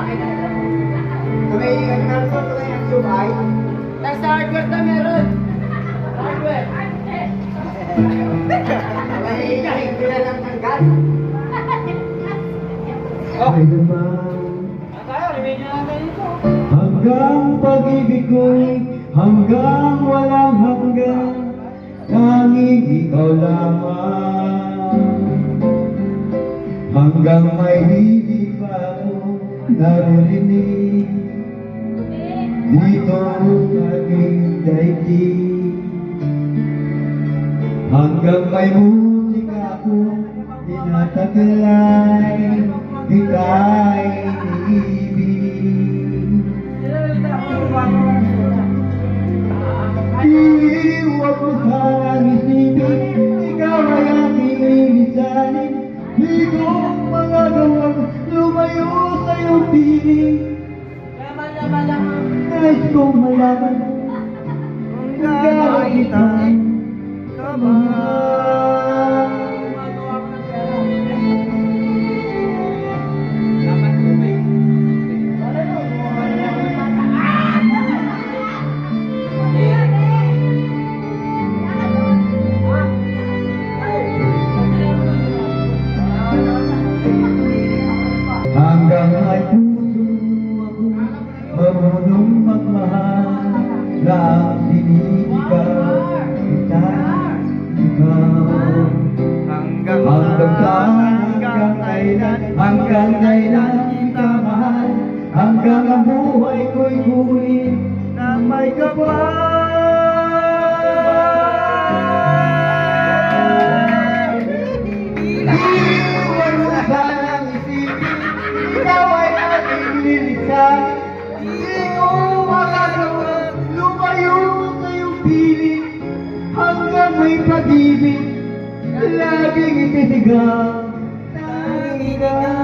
akin. May ano to, may ang subay. Tapos sa hardware na meron. Hardware. May kahigpila ng tanggal. Ay naman, Tayo, remedyo natin ito. hanggang pag-ibig ko'y hanggang walang hanggan, tanging ikaw lamang. Hanggang may hindi pa ako naririnig dito sa aking daigdig. Hanggang may musika akong tinataglay, ika'y iniibig. Iiwan mo sanang isipin, ikaw ay aking lilisanin. Di ko magagawang lumayo sa iyong piling. Laman lang. Nais kong malaman kung gano'n kita kamahal. Gumagawa ko ng pera. Laman tubig. Wala na, wala na. Hanggang may puso ako marunong magmahal, na ang sinisigaw kita, ikaw. Hanggang kailan kita mahal, hanggang ang buhay ko'y kunin na may kapal. Iiwan mo sanang isipin, ikaw ay aking lilisanin. Di ko magagawa lumayo sa iyong piling, hanggang may pag-ibig laging isisigaw. Tanging ikaw